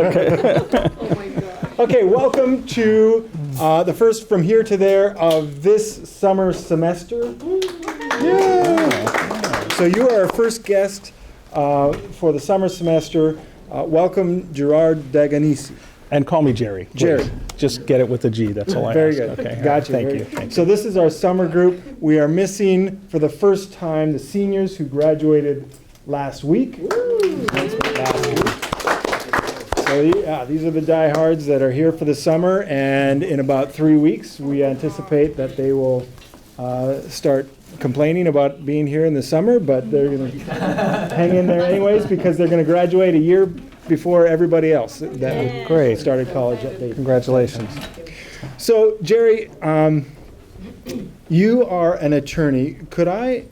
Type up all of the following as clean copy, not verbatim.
Oh my God. Okay, welcome to the first From Here to There of this summer semester. Yeah. So you are our first guest for the summer semester. Welcome, Gerry Dagonese. And call me Gerry. Jerry. Please. Just get it with a G. That's all I Very ask. good. Okay. Gotcha. Thank Very you. good. Thank So this is our summer group. We are missing for the first time the seniors who graduated last week. So these are the diehards that are here for the summer, and in about 3 weeks we anticipate that they will start complaining about being here in the summer, but they're going to hang in there anyways because they're going to graduate a year before everybody else that Great. started college at date. Congratulations. So, Gerry, you are an attorney. Could I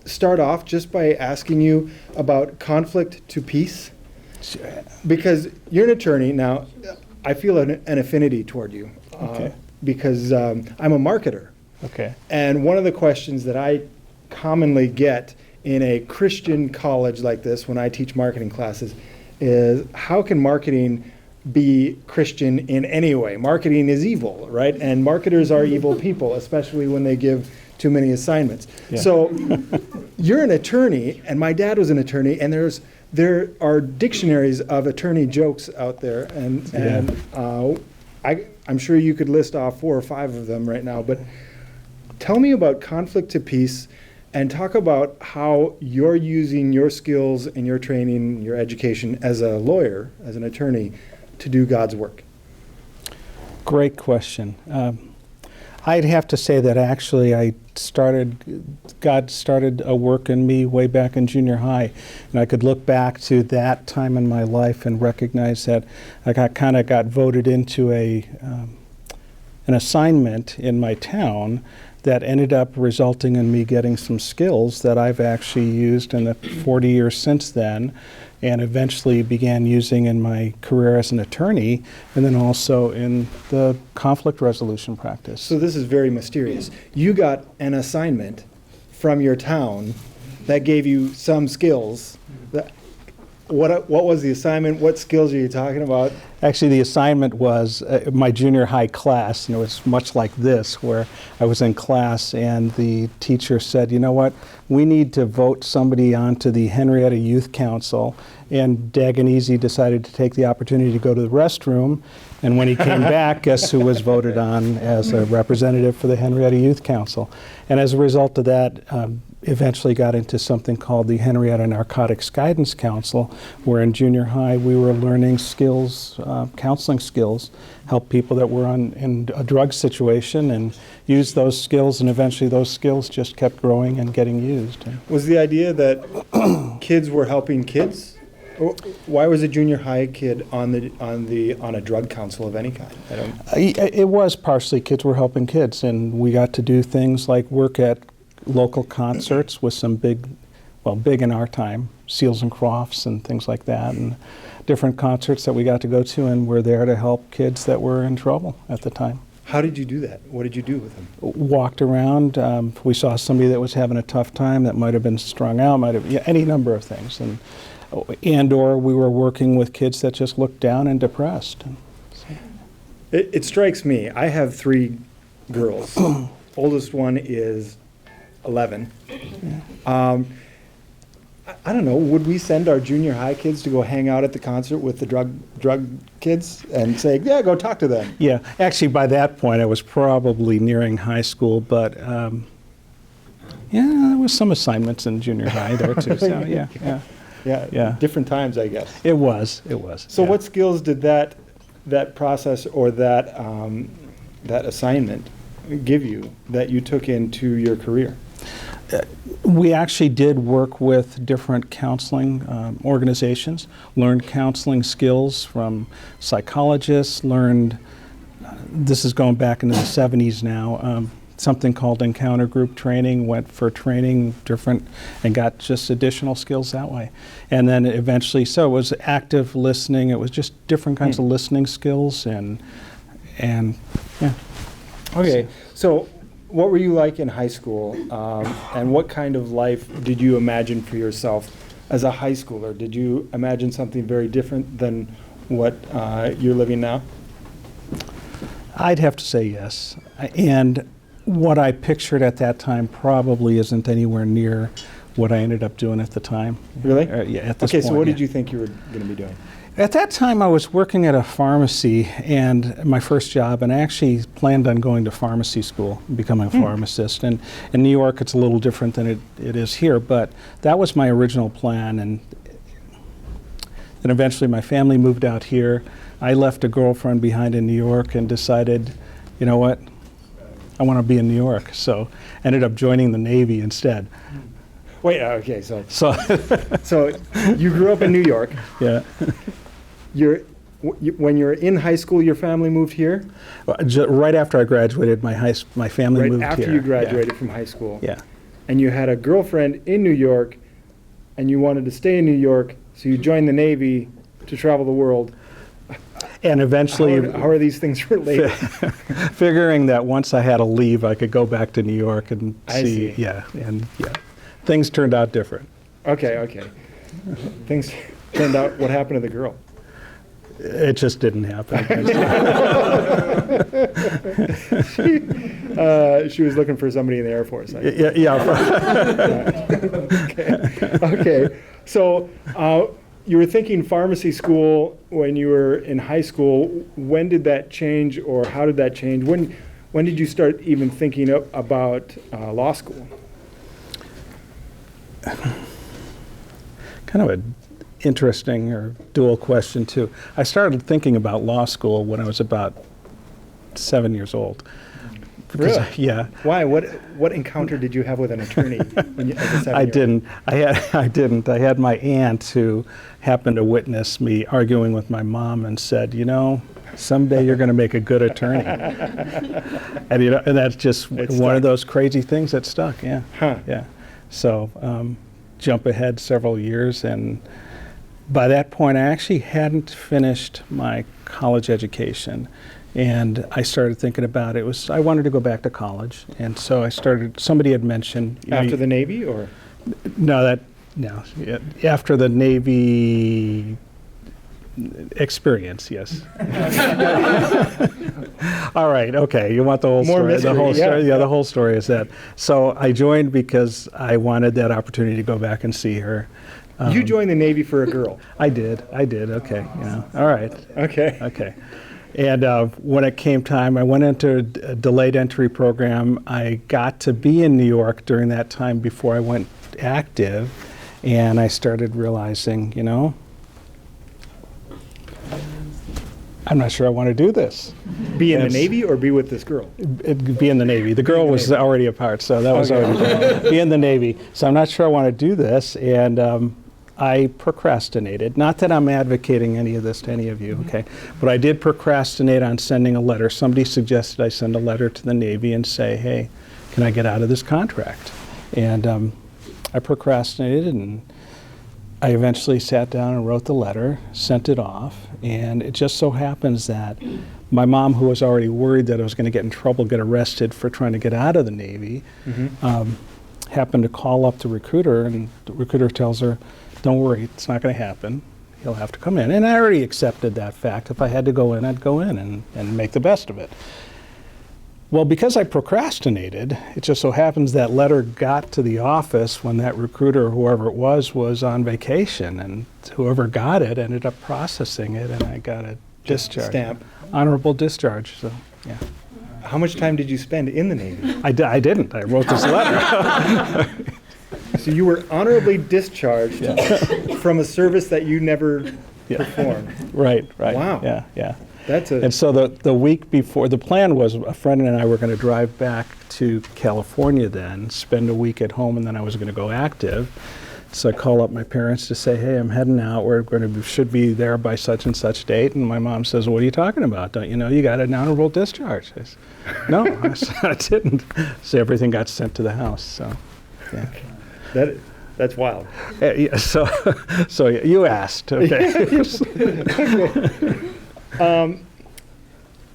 start off just by asking you about conflict to peace? Because you're an attorney. Now, I feel an affinity toward you Okay. because I'm a marketer. Okay. And one of the questions that I commonly get in a Christian college like this when I teach marketing classes is, how can marketing be Christian in any way? Marketing is evil, right? And marketers are evil people, especially when they give too many assignments. Yeah. So you're an attorney, and my dad was an attorney, and there are dictionaries of attorney jokes out there, and I'm sure you could list off 4 or 5 of them right now, but tell me about conflict to peace, and talk about how you're using your skills and your training, your education as a lawyer, as an attorney, to do God's work. Great question. I'd have to say that actually God started a work in me way back in junior high, and I could look back to that time in my life and recognize that I got voted into an assignment in my town that ended up resulting in me getting some skills that I've actually used in the 40 years since then, and eventually began using in my career as an attorney, and then also in the conflict resolution practice. So this is very mysterious. You got an assignment from your town that gave you some skills. What was the assignment? What skills are you talking about? Actually, the assignment was my junior high class, and it was much like this, where I was in class and the teacher said, you know what, we need to vote somebody onto the Henrietta Youth Council, and Dagonese decided to take the opportunity to go to the restroom, and when he came back, guess who was voted on as a representative for the Henrietta Youth Council? And as a result of that, eventually got into something called the Henrietta Narcotics Guidance Council, where in junior high we were learning skills, counseling skills, help people that were in a drug situation, and use those skills, and eventually those skills just kept growing and getting used. Was the idea that kids were helping kids? Why was a junior high kid on a drug council of any kind? It was partially kids were helping kids, and we got to do things like work at local concerts with some big in our time, Seals and Crofts and things like that, and different concerts that we got to go to, and we're there to help kids that were in trouble at the time. How did you do that? What did you do with them? Walked around. We saw somebody that was having a tough time, that might have been strung out, any number of things, and/or we were working with kids that just looked down and depressed. It strikes me. I have 3 girls. Oldest one is 11. I don't know, would we send our junior high kids to go hang out at the concert with the drug kids and say, yeah, go talk to them? Yeah, actually by that point I was probably nearing high school, but there was some assignments in junior high there too, so yeah. Different times, I guess. It was. So what skills did that process or that assignment give you that you took into your career? We actually did work with different counseling organizations, learned counseling skills from psychologists, learned, this is going back into the 70s now, something called encounter group training, went for training different and got just additional skills that way. And then eventually, so it was active listening, it was just different kinds of listening skills and yeah. Okay, so what were you like in high school, and what kind of life did you imagine for yourself as a high schooler? Did you imagine something very different than what you're living now? I'd have to say yes. And what I pictured at that time probably isn't anywhere near what I ended up doing at the time. Really? Yeah, at this Okay, point. so what yeah. did you think you were going to be doing? At that time, I was working at a pharmacy, and my first job, and I actually planned on going to pharmacy school, becoming a pharmacist. And in New York, it's a little different than it is here, but that was my original plan. And then eventually my family moved out here. I left a girlfriend behind in New York and decided, you know what, I want to be in New York. So ended up joining the Navy instead. Wait, okay, so So, you grew up in New York. yeah. When you were in high school, your family moved here? Right after I graduated, my family Right moved here. after you graduated from high school. Yeah. And you had a girlfriend in New York, and you wanted to stay in New York, so you joined the Navy to travel the world. And eventually, How are these things related? figuring that once I had to leave, I could go back to New York and I see. see. Yeah, and yeah, things turned out different. Okay. Things turned out, what happened to the girl? It just didn't happen. She was looking for somebody in the Air Force. yeah. Okay. So you were thinking pharmacy school when you were in high school. When did that change, or how did that change? When did you start even thinking about law school? Kind of a interesting or dual question too. I started thinking about law school when I was about 7 years old. Because Really? yeah. Why? What encounter did you have with an attorney when you, as a 7-year-old? I didn't. I didn't. I had my aunt who happened to witness me arguing with my mom and said, you know, someday you're going to make a good attorney. And you know, and that's just one stuck. of those crazy things that stuck. Yeah. Huh. Yeah. So jump ahead several years, and by that point, I actually hadn't finished my college education. And I started thinking about it. I wanted to go back to college, and so I started. Somebody had mentioned After the Navy, or? no, yeah, after the Navy experience, yes. All right, okay. You want the whole More story? mystery, The whole yeah. story. Yeah, the whole story is that. So I joined because I wanted that opportunity to go back and see her. You joined the Navy for a girl. I did. Okay. All right. Okay. Okay. And when it came time, I went into a delayed entry program. I got to be in New York during that time before I went active, and I started realizing, you know, I'm not sure I want to do this. Be in the Yes. Navy or be with this girl? Be in the Navy. The girl was already apart, so that was already done. Be in the Navy. So I'm not sure I want to do this, and I procrastinated. Not that I'm advocating any of this to any of you, okay? But I did procrastinate on sending a letter. Somebody suggested I send a letter to the Navy and say, hey, can I get out of this contract? And I procrastinated, and I eventually sat down and wrote the letter, sent it off, and it just so happens that my mom, who was already worried that I was going to get in trouble, get arrested for trying to get out of the Navy, happened to call up the recruiter, and the recruiter tells her, don't worry, it's not going to happen. He'll have to come in. And I already accepted that fact. If I had to go in, I'd go in and make the best of it. Well, because I procrastinated, it just so happens that letter got to the office when that recruiter, whoever it was on vacation. And whoever got it ended up processing it, and I got a discharge. Stamp. Honorable discharge, so, yeah. How much time did you spend in the Navy? I didn't. I wrote this letter. So you were honorably discharged from a service that you never performed. Right. Wow. Yeah. That's a And so the week before, the plan was a friend and I were going to drive back to California then, spend a week at home, and then I was going to go active. So I call up my parents to say, hey, I'm heading out. We're going to should be there by such and such date. And my mom says, what are you talking about? Don't you know you got an honorable discharge? I said, no, I didn't. So everything got sent to the house. So, yeah. That's wild. Yeah, so you asked, okay.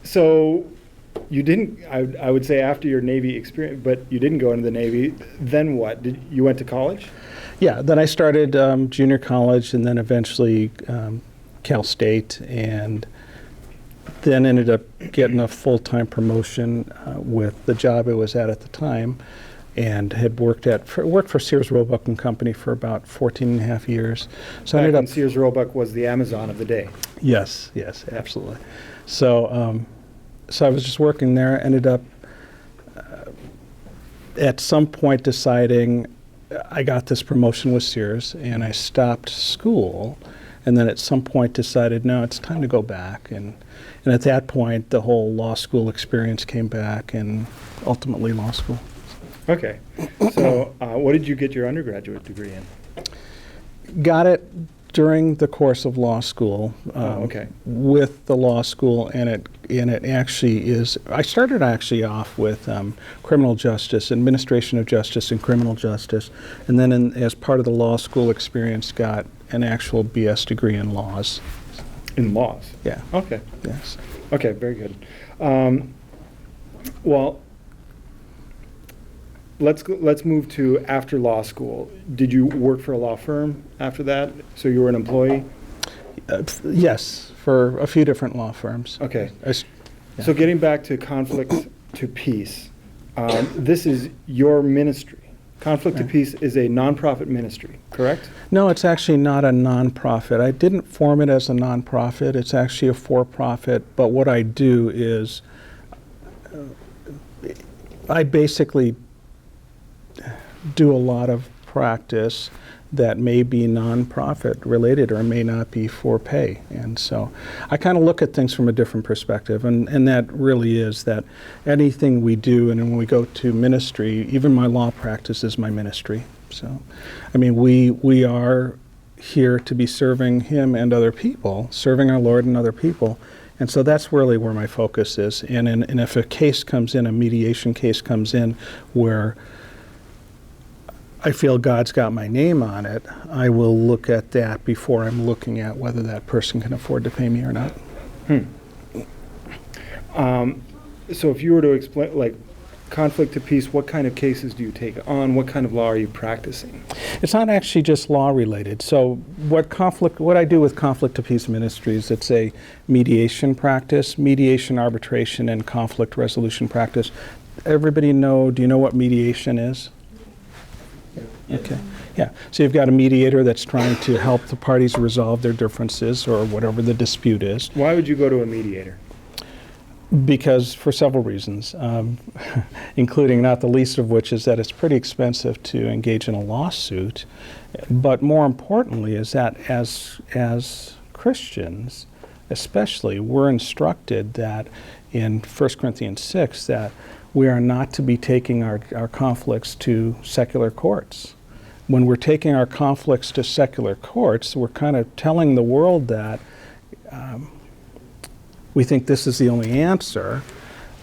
So you didn't, I would say after your Navy experience, but you didn't go into the Navy. Then what? You went to college? Yeah, then I started junior college, and then eventually Cal State, and then ended up getting a full-time promotion with the job I was at the time, and had worked for Sears Roebuck and Company for about 14 and a half years. So I ended up Sears Roebuck was the Amazon of the day. Yes, absolutely. So so I was just working there, ended up at some point deciding I got this promotion with Sears, and I stopped school, and then at some point decided, no, it's time to go back. And at that point, the whole law school experience came back, and ultimately law school. Okay. So what did you get your undergraduate degree in? Got it during the course of law school. Okay. With the law school, and it actually is. I started actually off with criminal justice, administration of justice, and criminal justice, and then as part of the law school experience, got an actual BS degree in laws. In laws? Yeah. Okay. Yes. Okay, very good. Well, let's move to after law school. Did you work for a law firm after that? So you were an employee? Yes, for a few different law firms. Okay. Yeah. So getting back to Conflict to Peace, this is your ministry. Conflict to Peace is a nonprofit ministry, correct? No, it's actually not a nonprofit. I didn't form it as a nonprofit. It's actually a for-profit. But what I do is I basically do a lot of practice that may be nonprofit related or may not be for pay. And so I kind of look at things from a different perspective, and that really is that anything we do, and when we go to ministry, even my law practice is my ministry. So, I mean, we are here to be serving Him and other people, serving our Lord and other people. And so that's really where my focus is. And if a case comes in, a mediation case comes in where I feel God's got my name on it, I will look at that before I'm looking at whether that person can afford to pay me or not. So if you were to explain, like, Conflict to Peace, what kind of cases do you take on? What kind of law are you practicing? It's not actually just law related. So what I do with Conflict to Peace Ministries, it's a mediation practice, mediation, arbitration, and conflict resolution practice. Do you know what mediation is? Okay. Yeah. So you've got a mediator that's trying to help the parties resolve their differences or whatever the dispute is. Why would you go to a mediator? Because for several reasons, including not the least of which is that it's pretty expensive to engage in a lawsuit. But more importantly is that as Christians, especially, we're instructed that in 1 Corinthians 6 that we are not to be taking our conflicts to secular courts. When we're taking our conflicts to secular courts, we're kind of telling the world that we think this is the only answer.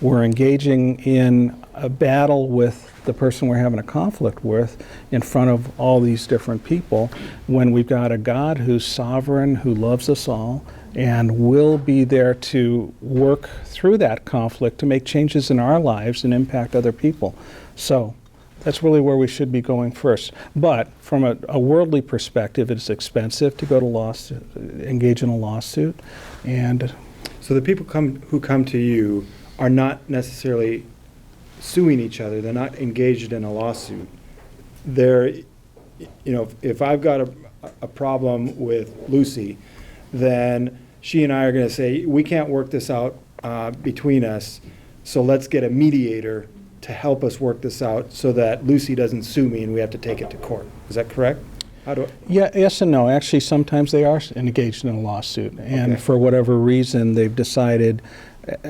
We're engaging in a battle with the person we're having a conflict with in front of all these different people, when we've got a God who's sovereign, who loves us all, and will be there to work through that conflict to make changes in our lives and impact other people. So that's really where we should be going first. But from a worldly perspective, it's expensive to go to engage in a lawsuit. And so the people who come to you are not necessarily suing each other. They're not engaged in a lawsuit. They're, if I've got a problem with Lucy, then she and I are going to say, we can't work this out between us, so let's get a mediator to help us work this out so that Lucy doesn't sue me and we have to take it to court. Is that correct? Yeah, yes and no. Actually, sometimes they are engaged in a lawsuit, and Okay. for whatever reason, they've decided,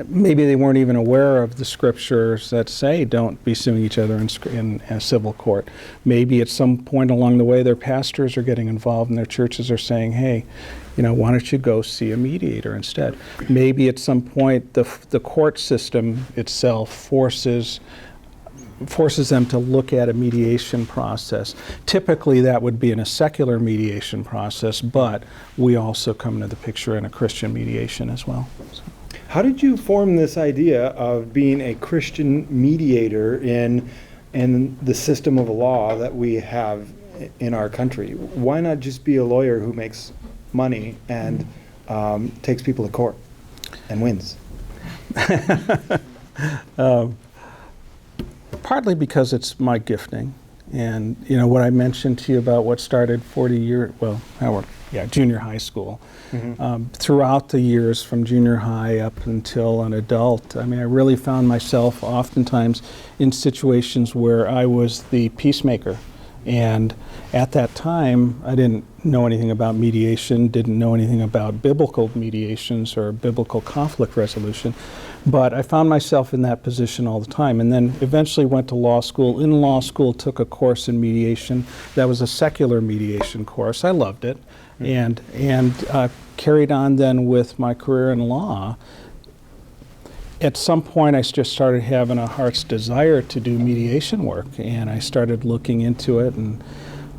maybe they weren't even aware of the scriptures that say don't be suing each other in a civil court. Maybe at some point along the way, their pastors are getting involved and their churches are saying, hey, why don't you go see a mediator instead? Maybe at some point, the court system itself forces them to look at a mediation process. Typically, that would be in a secular mediation process, but we also come into the picture in a Christian mediation as well. So. How did you form this idea of being a Christian mediator in the system of law that we have in our country? Why not just be a lawyer who makes money and takes people to court and wins? Partly because it's my gifting. And, you know, what I mentioned to you about what started 40 years, junior high school. Throughout the years from junior high up until an adult, I mean, I really found myself oftentimes in situations where I was the peacemaker. And at that time, I didn't know anything about mediation, didn't know anything about biblical mediations or biblical conflict resolution, but I found myself in that position all the time. And then eventually went to law school. In law school, took a course in mediation. That was a secular mediation course. I loved it, and carried on then with my career in law. At some point, I just started having a heart's desire to do mediation work, and I started looking into it and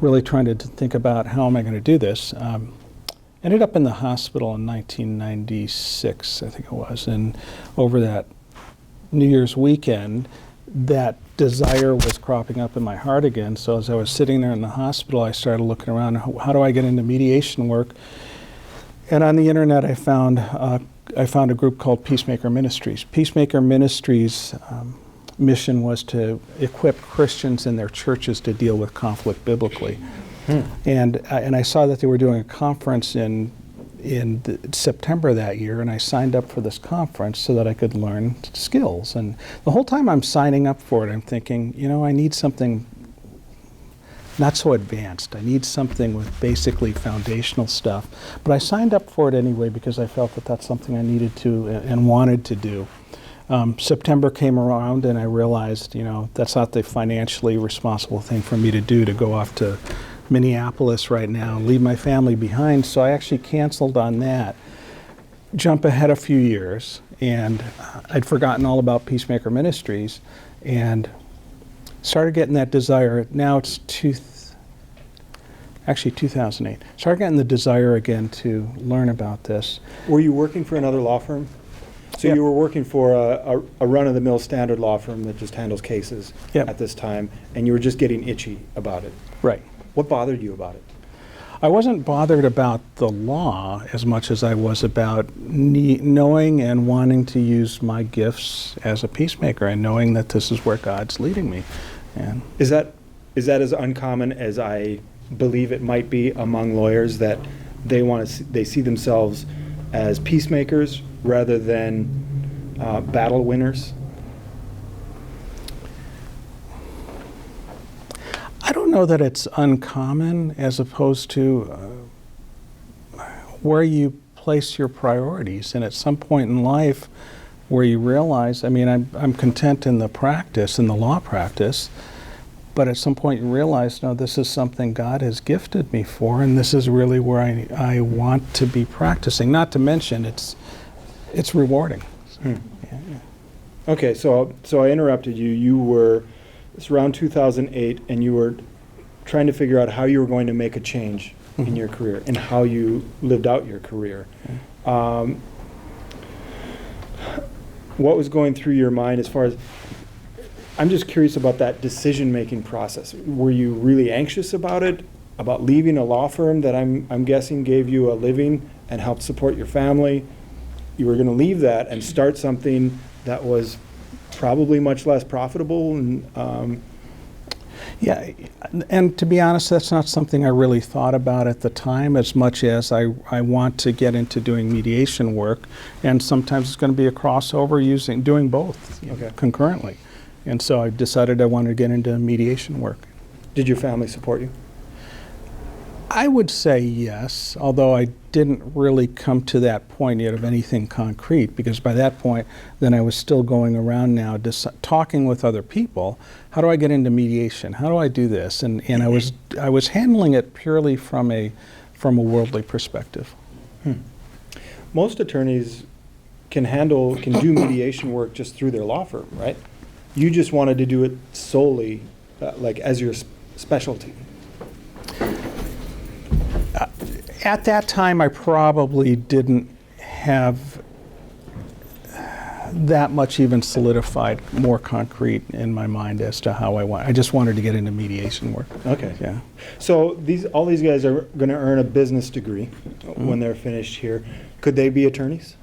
really trying to think about how am I going to do this. Ended up in the hospital in 1996, I think it was, and over that New Year's weekend, that desire was cropping up in my heart again. So as I was sitting there in the hospital, I started looking around, how do I get into mediation work? And on the internet, I found a group called Peacemaker Ministries. Peacemaker Ministries' mission was to equip Christians in their churches to deal with conflict biblically. And I saw that they were doing a conference in September that year, and I signed up for this conference so that I could learn skills. And the whole time I'm signing up for it, I'm thinking, you know, I need something not so advanced. I need something with basically foundational stuff. But I signed up for it anyway because I felt that that's something I needed to and wanted to do. September came around and I realized, you know, that's not the financially responsible thing for me to do, to go off to Minneapolis right now and leave my family behind. So I actually canceled on that. Jump ahead a few years, and I'd forgotten all about Peacemaker Ministries and started getting that desire. Now it's 2008. Started getting the desire again to learn about this. Were you working for another law firm? So Yep. you were working for a run-of-the-mill standard law firm that just handles cases Yep. at this time, and you were just getting itchy about it. Right. What bothered you about it? I wasn't bothered about the law as much as I was about knowing and wanting to use my gifts as a peacemaker and knowing that this is where God's leading me. And Is that as uncommon as I believe it might be among lawyers, that they see themselves as peacemakers rather than battle winners? I don't know that it's uncommon as opposed to where you place your priorities. And at some point in life where you realize, I mean, I'm content in the practice, in the law practice, but at some point you realize, no, this is something God has gifted me for, and this is really where I want to be practicing. Not to mention, it's rewarding. Yeah. Okay, so I interrupted you. It's around 2008, and you were trying to figure out how you were going to make a change in your career and how you lived out your career. What was going through your mind as far as, I'm just curious about that decision-making process. Were you really anxious about it, about leaving a law firm that I'm guessing gave you a living and helped support your family? You were going to leave that and start something that was probably much less profitable. And Yeah, and to be honest, that's not something I really thought about at the time as much as I want to get into doing mediation work, and sometimes it's going to be a crossover doing both concurrently. And so I decided I wanted to get into mediation work. did your family support you? I would say yes, although I didn't really come to that point yet of anything concrete, because by that point, then I was still going around now talking with other people. How do I get into mediation? How do I do this? And I was handling it purely from a worldly perspective. Most attorneys can do mediation work just through their law firm, right? You just wanted to do it solely, like as your specialty. At that time, I probably didn't have that much even solidified, more concrete in my mind as to how I just wanted to get into mediation work. Okay. Yeah. So all these guys are going to earn a business degree when they're finished here. Could they be attorneys?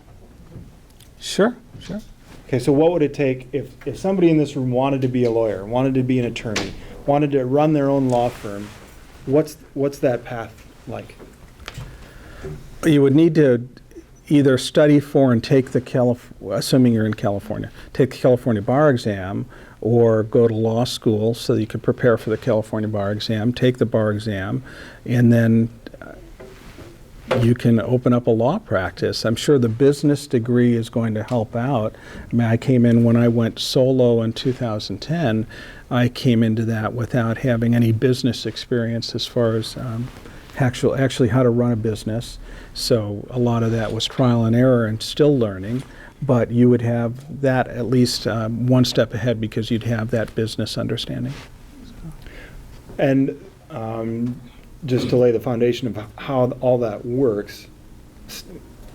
Sure, sure. Okay, so what would it take if somebody in this room wanted to be a lawyer, wanted to be an attorney, wanted to run their own law firm? What's that path like? You would need to either study for and take the assuming you're in California, take the California bar exam, or go to law school so that you could prepare for the California bar exam, take the bar exam, and then you can open up a law practice. I'm sure the business degree is going to help out. I mean, I came in when I went solo in 2010, I came into that without having any business experience as far as actually how to run a business. So a lot of that was trial and error and still learning, but you would have that at least one step ahead because you'd have that business understanding. And just to lay the foundation of how all that works,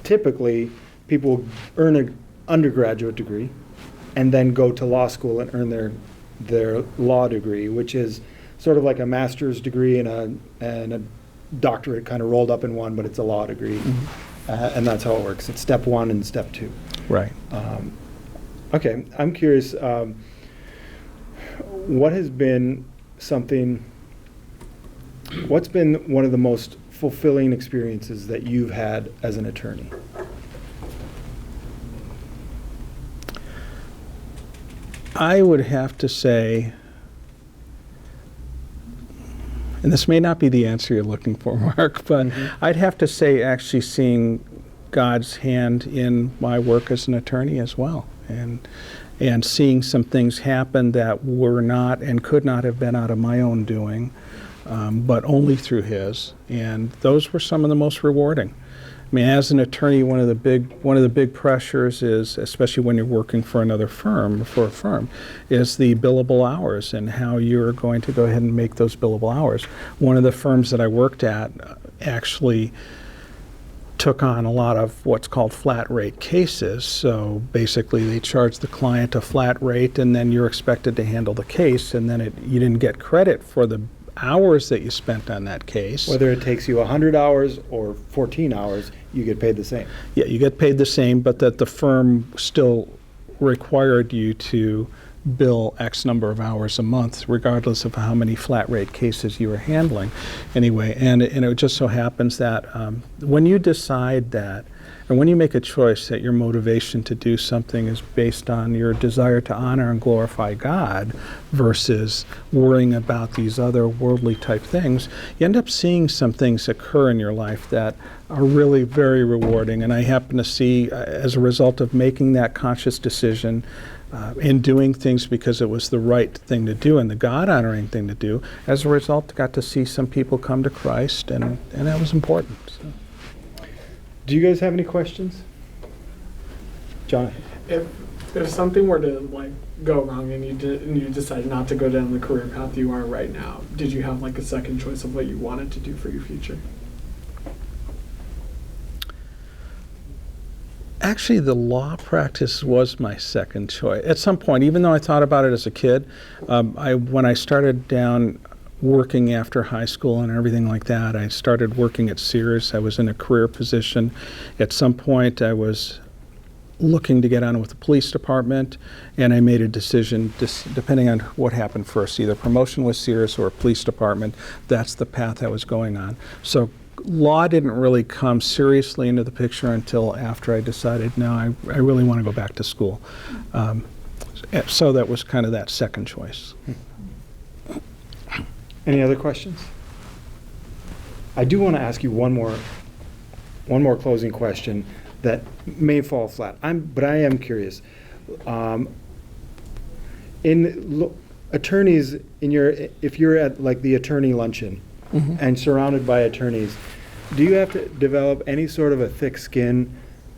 typically people earn an undergraduate degree and then go to law school and earn their law degree, which is sort of like a master's degree and a doctorate kind of rolled up in one, but it's a law degree. Mm-hmm. And that's how it works. It's step one and step two. Right. Okay, I'm curious, what's been one of the most fulfilling experiences that you've had as an attorney? I would have to say, and this may not be the answer you're looking for, Mark, but I'd have to say actually seeing God's hand in my work as an attorney as well, and seeing some things happen that were not and could not have been out of my own doing, but only through His, and those were some of the most rewarding. I mean, as an attorney, one of the big pressures is, especially when you're working for a firm, is the billable hours and how you're going to go ahead and make those billable hours. One of the firms that I worked at actually took on a lot of what's called flat rate cases. So basically, they charge the client a flat rate, and then you're expected to handle the case, and then you didn't get credit for the hours that you spent on that case. Whether it takes you 100 hours or 14 hours, you get paid the same. Yeah, you get paid the same, but that the firm still required you to bill X number of hours a month, regardless of how many flat rate cases you were handling. Anyway, and it just so happens that when you decide that, and when you make a choice that your motivation to do something is based on your desire to honor and glorify God versus worrying about these other worldly type things, you end up seeing some things occur in your life that are really very rewarding. And I happen to see, as a result of making that conscious decision, in doing things because it was the right thing to do and the God-honoring thing to do, as a result, got to see some people come to Christ, and that was important. So. Do you guys have any questions? John? If something were to go wrong and you decide not to go down the career path you are right now, did you have a second choice of what you wanted to do for your future? Actually, the law practice was my second choice. At some point, even though I thought about it as a kid, when I started down working after high school and everything like that, I started working at Sears. I was in a career position. At some point, I was looking to get on with the police department, and I made a decision, depending on what happened first, either promotion with Sears or police department. That's the path I was going on. So law didn't really come seriously into the picture until after I decided, no, I really want to go back to school. So that was kind of that second choice. Any other questions? I do want to ask you one more closing question that may fall flat. But I am curious. Attorneys, if you're at the attorney luncheon, mm-hmm. and surrounded by attorneys, do you have to develop any sort of a thick skin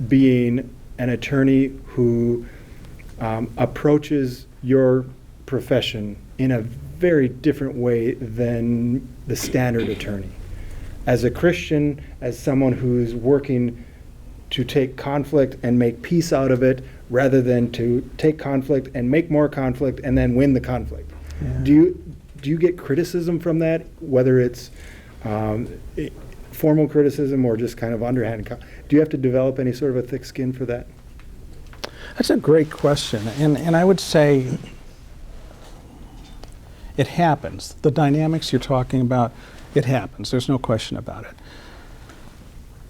being an attorney who approaches your profession in a very different way than the standard attorney? As a Christian, as someone who's working to take conflict and make peace out of it, rather than to take conflict and make more conflict and then win the conflict. Yeah. Do you get criticism from that, whether it's formal criticism or just kind of underhand? Do you have to develop any sort of a thick skin for that? That's a great question, and I would say it happens. The dynamics you're talking about, it happens. There's no question about it.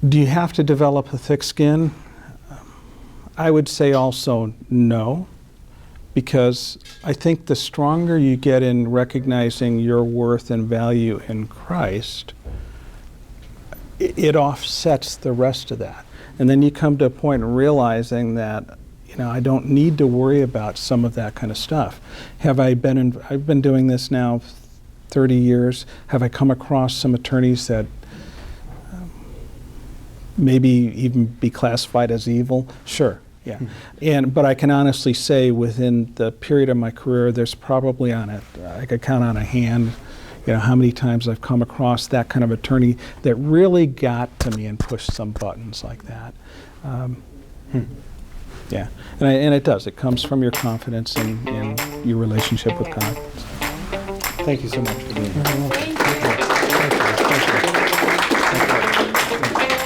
Do you have to develop a thick skin? I would say also no, because I think the stronger you get in recognizing your worth and value in Christ, it offsets the rest of that. And then you come to a point in realizing that, you know, I don't need to worry about some of that kind of stuff. I've been doing this now 30 years. Have I come across some attorneys that maybe even be classified as evil? Sure, yeah. But I can honestly say within the period of my career, there's probably I could count on a hand, you know, how many times I've come across that kind of attorney that really got to me and pushed some buttons like that. Yeah, and it does. It comes from your confidence in your relationship with God. Thank you so much for being here. Thank you. Thank you.